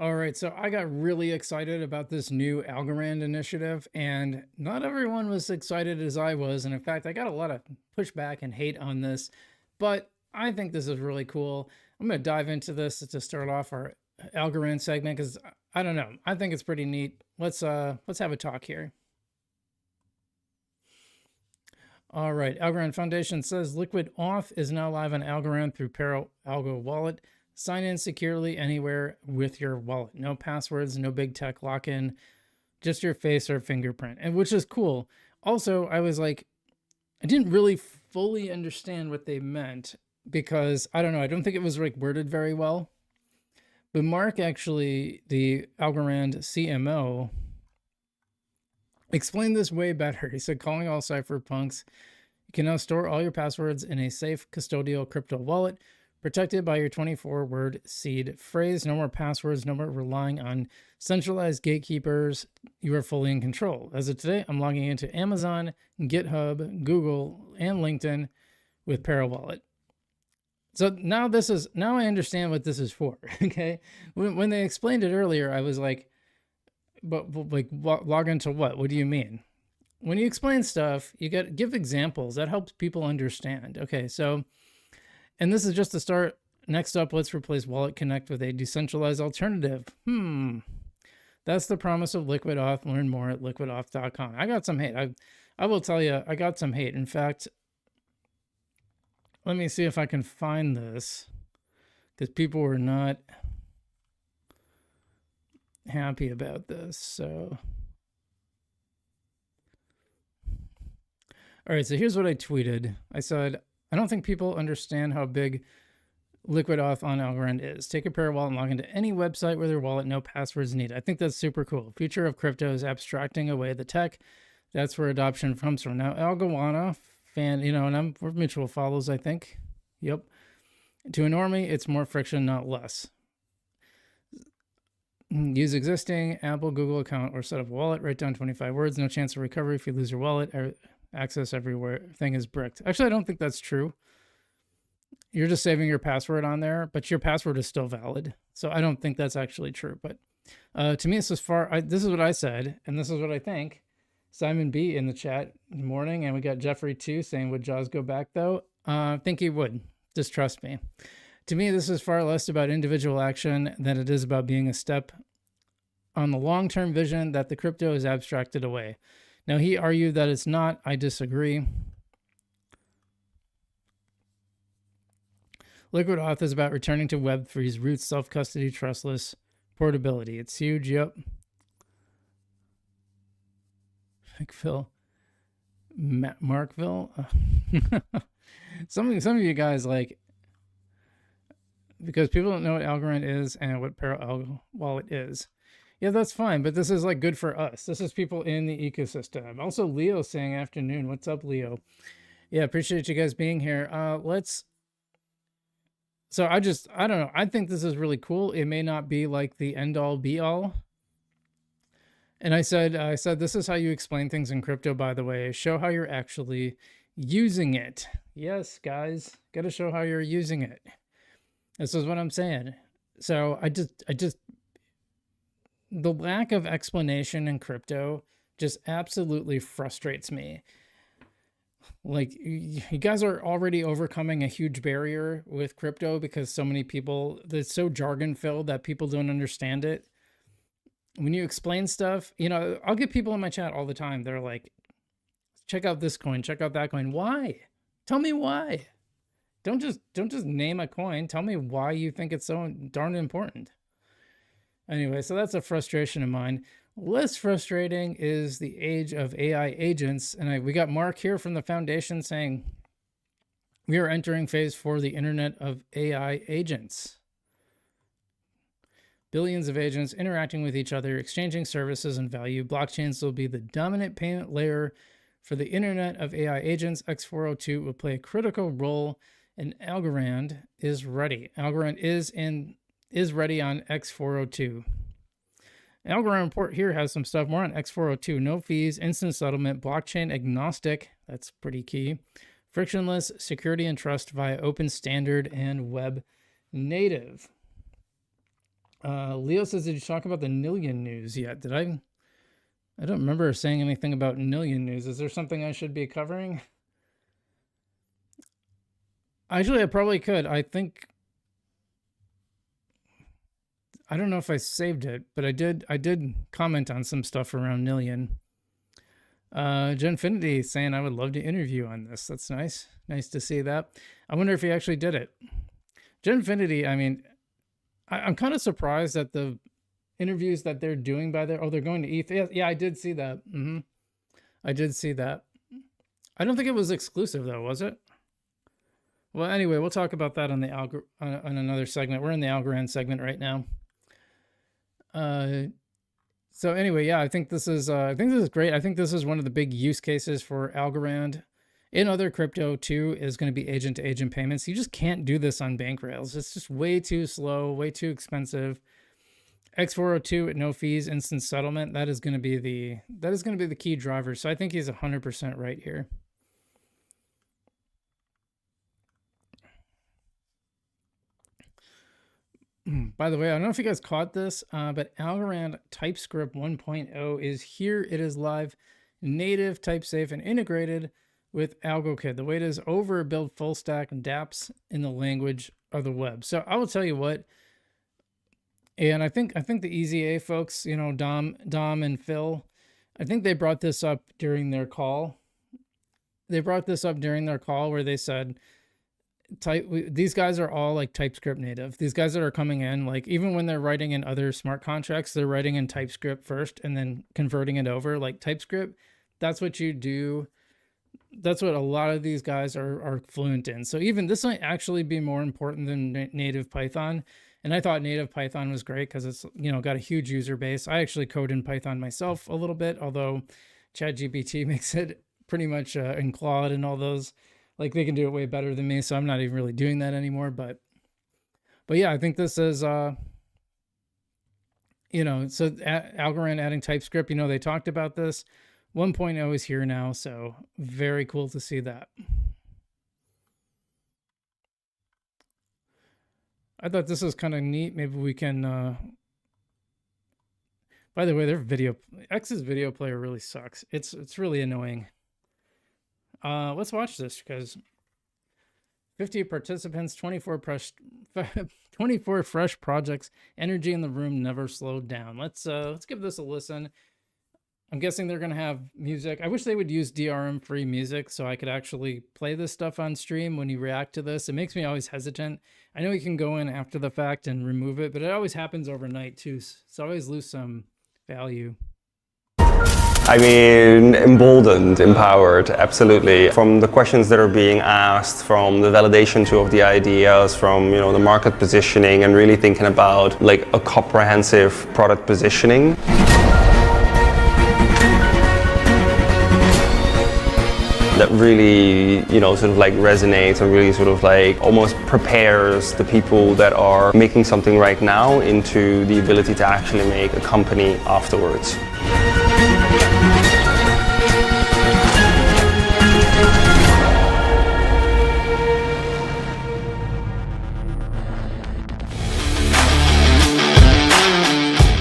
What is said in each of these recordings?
All right, so I got really excited about this new Algorand initiative, and not everyone was excited as I was. And in fact, I got a lot of pushback and hate on this, but I think this is really cool. I'm going to dive into this to start off our Algorand segment because I don't know. I think it's pretty neat. Let's have a talk here. All right, Algorand Foundation says Liquid Auth is now live on Algorand through Algo Wallet. Sign in securely anywhere with your wallet. No passwords, no big tech lock-in, just your face or fingerprint, and which is cool. Also, I was like, I didn't really fully understand what they meant because I don't know. I don't think it was like worded very well. But Mark, actually, the Algorand CMO, explained this way better. He said, calling all cypherpunks, you can now store all your passwords in a safe custodial crypto wallet protected by your 24-word seed phrase. No more passwords, no more relying on centralized gatekeepers. You are fully in control. As of today, I'm logging into Amazon, GitHub, Google, and LinkedIn with Wallet. So now I understand what this is for. Okay, when they explained it earlier, I was like, but like log into what? What do you mean? When you explain stuff, you got to give examples. That helps people understand. Okay, so. And this is just the start. Next up, let's replace Wallet Connect with a decentralized alternative. That's the promise of Liquid Auth. Learn more at liquidauth.com. I got some hate. I will tell you, I got some hate. In fact, let me see if I can find this because people were not happy about this. So, all right. So here's what I tweeted. I said, I don't think people understand how big Liquid Auth on Algorand is. Take a Wallet and log into any website with your wallet, no passwords needed. I think that's super cool. Future of crypto is abstracting away the tech. That's where adoption comes from. Now, Algowana, fan, and we're mutual follows, I think. Yep. To a normie, it's more friction, not less. Use existing Apple, Google account or set up a wallet. Write down 25 words. No chance of recovery if you lose your wallet. Access everywhere. Thing is bricked. Actually, I don't think that's true. You're just saving your password on there, but your password is still valid. So I don't think that's actually true. But to me, this is this is what I said, and this is what I think. Simon B in the chat, good morning, and we got Jeffrey too saying, would Jaws go back though? I think he would. Just trust me. To me, this is far less about individual action than it is about being a step on the long-term vision that the crypto is abstracted away. Now, he argued that it's not. I disagree. Liquid Auth is about returning to Web3's roots, self-custody, trustless portability. It's huge, yep. McPhil. Markville. Some of you guys like, because people don't know what Algorand is and what Wallet is. Yeah, that's fine, but this is like good for us. This is people in the ecosystem. Also, Leo saying afternoon. What's up, Leo? Yeah, appreciate you guys being here. So I don't know. I think this is really cool. It may not be like the end all be all. And I said, this is how you explain things in crypto, by the way. Show how you're actually using it. Yes, guys, got to show how you're using it. This is what I'm saying. So I just, the lack of explanation in crypto just absolutely frustrates me. Like, you guys are already overcoming a huge barrier with crypto because so many people, it's so jargon filled that people don't understand it. When you explain stuff, I'll get people in my chat all the time. They're like, check out this coin, check out that coin. Why? Tell me why. Don't just name a coin. Tell me why you think it's so darn important. Anyway, so that's a frustration of mine. Less frustrating is the age of AI agents. And we got Mark here from the foundation saying, we are entering phase 4 of the internet of AI agents. Billions of agents interacting with each other, exchanging services and value. Blockchains will be the dominant payment layer for the internet of AI agents. X402 will play a critical role, and Algorand is ready. Algorand is ready on X402. Algorand report here has some stuff more on X402. No fees, instant settlement, blockchain agnostic. That's pretty key. Frictionless security and trust via open standard and web native. Leo says, did you talk about the Nillion news yet? Did I? I don't remember saying anything about Nillion news. Is there something I should be covering? Actually, I probably could. I think I don't know if I saved it, but I did comment on some stuff around Nillion. Genfinity saying I would love to interview on this. That's nice. Nice to see that. I wonder if he actually did it. Genfinity, I mean, I'm kind of surprised at the interviews that they're doing by there. Oh, they're going to ETH. Yeah, I did see that. I did see that. I don't think it was exclusive though, was it? Well, anyway, we'll talk about that on the on another segment. We're in the Algorand segment right now. So anyway, yeah, I think this is great. I think this is one of the big use cases for Algorand. In other crypto too is going to be agent to agent payments. You just can't do this on bank rails. It's just way too slow, way too expensive. X402 at no fees, instant settlement. That is going to be the key driver. So I think he's 100% right here. By the way, I don't know if you guys caught this, but Algorand TypeScript 1.0 is here. It is live, native, type safe, and integrated with AlgoKit. The way it is overbuild full stack and dApps in the language of the web. So I will tell you what, and I think the Easy A folks, you know, Dom and Phil, I think they brought this up during their call. They brought this up during their call where they said, these guys are all like TypeScript native. These guys that are coming in, like even when they're writing in other smart contracts, they're writing in TypeScript first and then converting it over. Like TypeScript, that's what you do. That's what a lot of these guys are fluent in. So even this might actually be more important than native Python. And I thought native Python was great because it's, you know, got a huge user base. I actually code in Python myself a little bit, although ChatGPT makes it pretty much in Claude and all those. Like they can do it way better than me, so I'm not even really doing that anymore. But yeah, I think this is, you know, so Algorand adding TypeScript, you know, they talked about this. 1.0 is here now, so very cool to see that. I thought this was kind of neat. Maybe we can, by the way, their X's video player really sucks. It's really annoying. Let's watch this because 50 participants, 24 fresh projects, energy in the room never slowed down. Let's give this a listen. I'm guessing they're gonna have music. I wish they would use DRM free music so I could actually play this stuff on stream when you react to this. It makes me always hesitant. I know you can go in after the fact and remove it, but it always happens overnight too. So I always lose some value. I mean, emboldened, empowered, absolutely. From the questions that are being asked, from the validation too of the ideas, from, you know, the market positioning and really thinking about like a comprehensive product positioning. That really, you know, sort of like resonates and really sort of like almost prepares the people that are making something right now into the ability to actually make a company afterwards.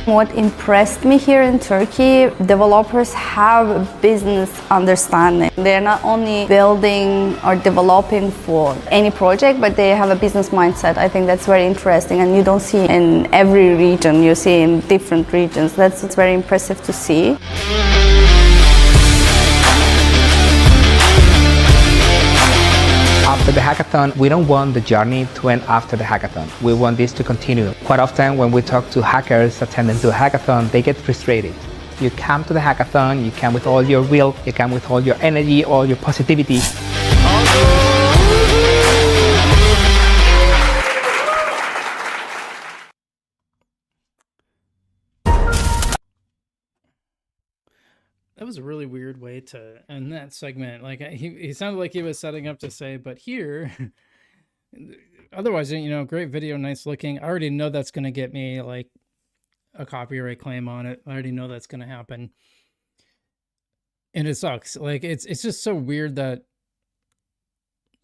What impressed me here in Turkey, developers have business understanding. They're not only building or developing for any project, but they have a business mindset. I think that's very interesting, and you don't see in every region, you see in different regions. That's very impressive to see. After the hackathon, we don't want the journey to end after the hackathon. We want this to continue. Quite often when we talk to hackers attending to a hackathon, they get frustrated. You come to the hackathon, you come with all your will, you come with all your energy, all your positivity. That was a really weird way to end that segment. Like he sounded like he was setting up to say, but here, otherwise, you know, great video, nice looking. I already know that's going to get me like a copyright claim on it. I already know that's going to happen. And it sucks. Like it's just so weird that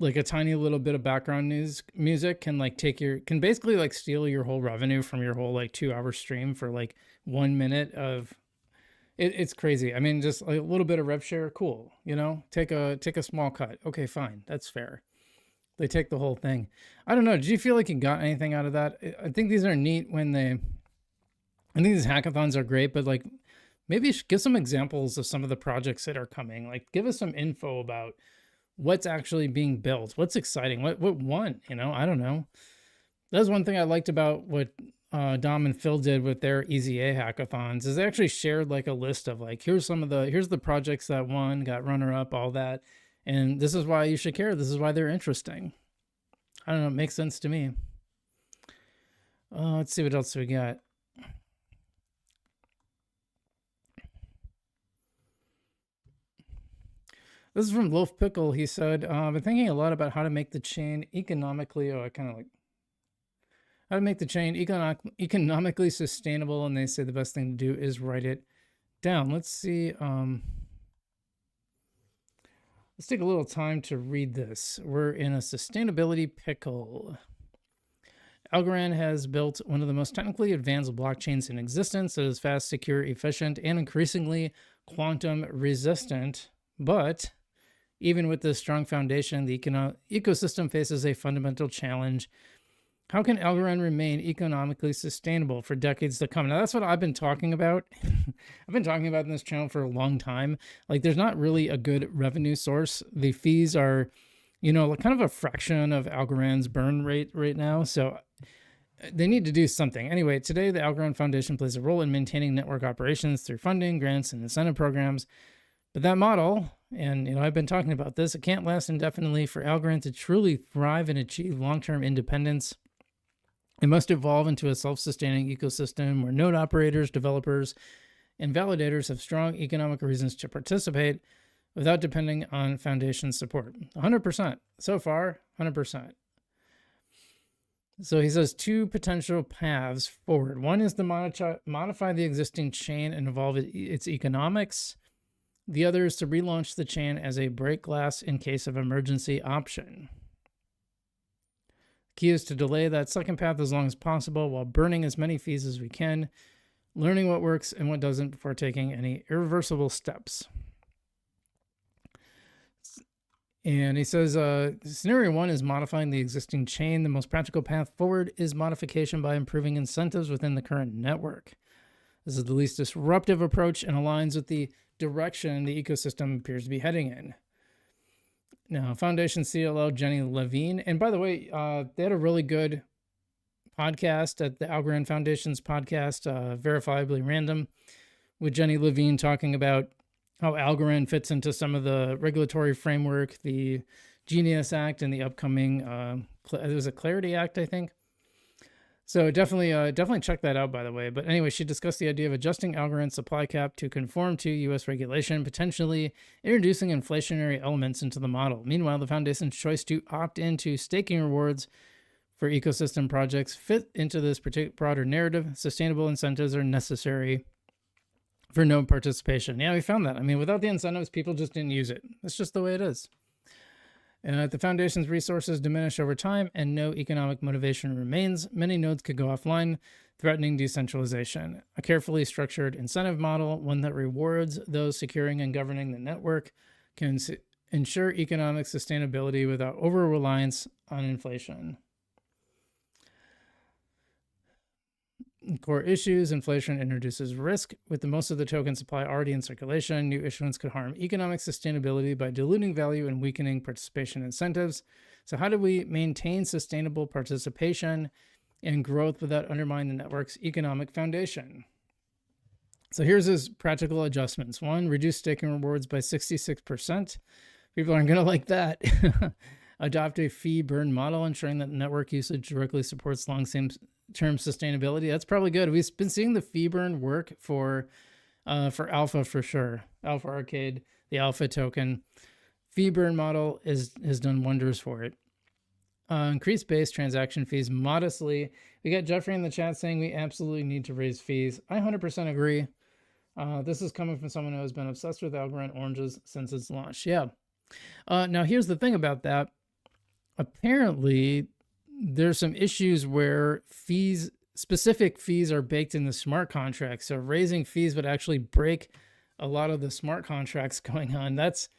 like a tiny little bit of background music can like can basically like steal your whole revenue from your whole like 2-hour stream for like 1 minute of it's crazy. I mean, just like a little bit of rev share, cool. You know, take a small cut. Okay, fine, that's fair. They take the whole thing. I don't know. Did you feel like you got anything out of that? I think these are neat when I think these hackathons are great, but like maybe you should give some examples of some of the projects that are coming. Like give us some info about what's actually being built, what's exciting, what won, you know, I don't know. That's one thing I liked about what Dom and Phil did with their EZA hackathons is they actually shared like a list of like, here's the projects that won, got runner up, all that. And this is why you should care. This is why they're interesting. I don't know. It makes sense to me. Let's see what else we got. This is from Loaf Pickle. He said, I've been thinking a lot about how to make the chain economically, how to make the chain economically sustainable. And they say the best thing to do is write it down. Let's see. Let's take a little time to read this. We're in a sustainability pickle. Algorand has built one of the most technically advanced blockchains in existence that is fast, secure, efficient, and increasingly quantum resistant. But even with this strong foundation, the ecosystem faces a fundamental challenge. How can Algorand remain economically sustainable for decades to come? Now, that's what I've been talking about. I've been talking about in this channel for a long time. Like, there's not really a good revenue source. The fees are, you know, kind of a fraction of Algorand's burn rate right now. So they need to do something. Anyway, today, the Algorand Foundation plays a role in maintaining network operations through funding, grants, and incentive programs. But that model, and you know, I've been talking about this, it can't last indefinitely. For Algorand to truly thrive and achieve long-term independence, it must evolve into a self-sustaining ecosystem where node operators, developers, and validators have strong economic reasons to participate without depending on foundation support. 100%. So far, 100%. So he says 2 potential paths forward. One is to modify the existing chain and evolve its economics. The other is to relaunch the chain as a break glass in case of emergency option. Key is to delay that second path as long as possible while burning as many fees as we can, learning what works and what doesn't before taking any irreversible steps. And he says, scenario 1 is modifying the existing chain. The most practical path forward is modification by improving incentives within the current network. This is the least disruptive approach and aligns with the direction the ecosystem appears to be heading in. Now, Foundation CLO Jenny Levine, and by the way, they had a really good podcast at the Algorand Foundation's podcast, Verifiably Random, with Jenny Levine talking about how Algorand fits into some of the regulatory framework, the Genius Act, and the upcoming, it was a Clarity Act, I think. So definitely check that out, by the way. But anyway, she discussed the idea of adjusting Algorand's supply cap to conform to U.S. regulation, potentially introducing inflationary elements into the model. Meanwhile, the foundation's choice to opt into staking rewards for ecosystem projects fit into this broader narrative. Sustainable incentives are necessary for node participation. Yeah, we found that. I mean, without the incentives, people just didn't use it. That's just the way it is. The foundation's resources diminish over time and no economic motivation remains. Many nodes could go offline, threatening decentralization. A carefully structured incentive model, one that rewards those securing and governing the network, can ensure economic sustainability without over-reliance on inflation. Core issues: inflation introduces risk. With the most of the token supply already in circulation, new issuance could harm economic sustainability by diluting value and weakening participation incentives. So how do we maintain sustainable participation and growth without undermining the network's economic foundation? So here's his practical adjustments. 1, reduce staking rewards by 66%. People aren't going to like that. Adopt a fee burn model, ensuring that network usage directly supports long-term sustainability. That's probably good. We've been seeing the fee burn work for Alpha for sure. Alpha Arcade, the Alpha token. Fee burn model has done wonders for it. Increase base transaction fees modestly. We got Jeffrey in the chat saying we absolutely need to raise fees. I 100% agree. This is coming from someone who has been obsessed with Algorand oranges since its launch. Yeah. Now, here's the thing about that. apparently there's some issues where specific fees are baked in the smart contracts. So raising fees would actually break a lot of the smart contracts going on. That's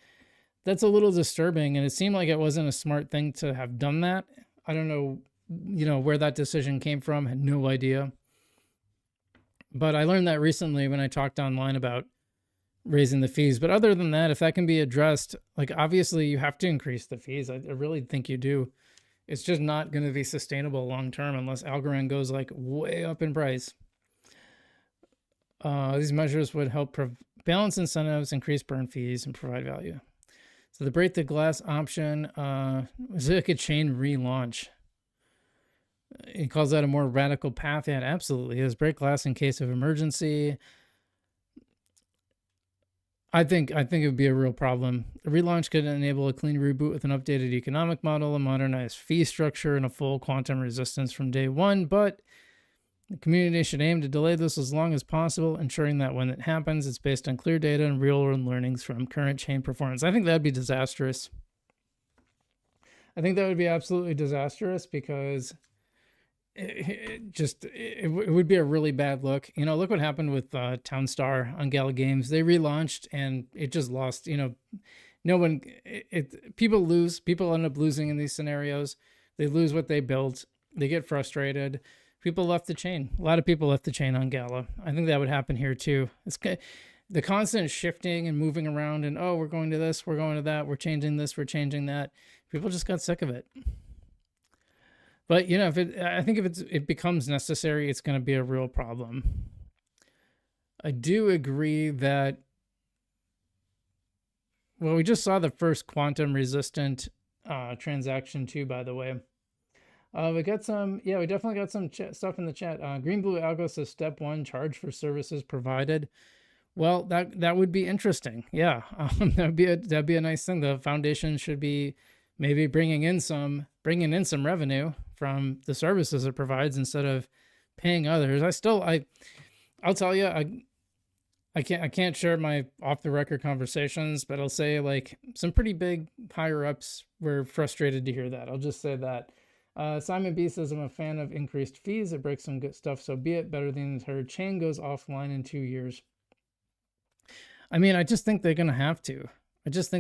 a little disturbing, and it seemed like it wasn't a smart thing to have done that. I don't know, where that decision came from. I had no idea. But I learned that recently when I talked online about raising the fees. But other than that, if that can be addressed, like obviously you have to increase the fees. I really think you do. It's just not going to be sustainable long term unless Algorand goes like way up in price. These measures would help balance incentives, increase burn fees, and provide value. So the break the glass option is like a chain relaunch. He calls that a more radical path. Yeah, it absolutely is. Break glass in case of emergency. I think it would be a real problem. A relaunch could enable a clean reboot with an updated economic model, a modernized fee structure, and a full quantum resistance from day one. But the community should aim to delay this as long as possible, ensuring that when it happens, it's based on clear data and real-world learnings from current chain performance. I think that'd be disastrous. I think that would be absolutely disastrous because it would be a really bad look. Look what happened with Townstar on Gala Games. They relaunched and it just lost. No one. People lose. People end up losing in these scenarios. They lose what they built. They get frustrated. People left the chain. A lot of people left the chain on Gala. I think that would happen here too. It's the constant shifting and moving around and, oh, we're going to this, we're going to that, we're changing this, we're changing that. People just got sick of it. But I think if it becomes necessary, it's going to be a real problem. I do agree that. Well, we just saw the first quantum resistant transaction too, by the way. We got some. Yeah, we definitely got some stuff in the chat. Green Blue Algo says step 1, charge for services provided. Well, that would be interesting. Yeah, that'd be a nice thing. The foundation should be maybe bringing in some revenue from the services it provides instead of paying others. I'll tell you, I can't share my off the record conversations, but I'll say like some pretty big higher ups were frustrated to hear that. I'll just say that. Simon B says, I'm a fan of increased fees. It breaks some good stuff, so be it. Better than the entire chain goes offline in 2 years. I mean, I just think they're going to have to. I just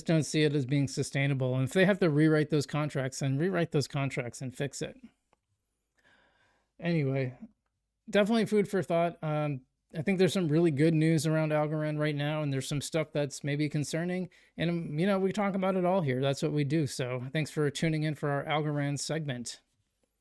don't see it as being sustainable. And if they have to rewrite those contracts, then rewrite those contracts and fix it. Anyway, definitely food for thought. I think there's some really good news around Algorand right now, and there's some stuff that's maybe concerning. And, we talk about it all here. That's what we do. So thanks for tuning in for our Algorand segment.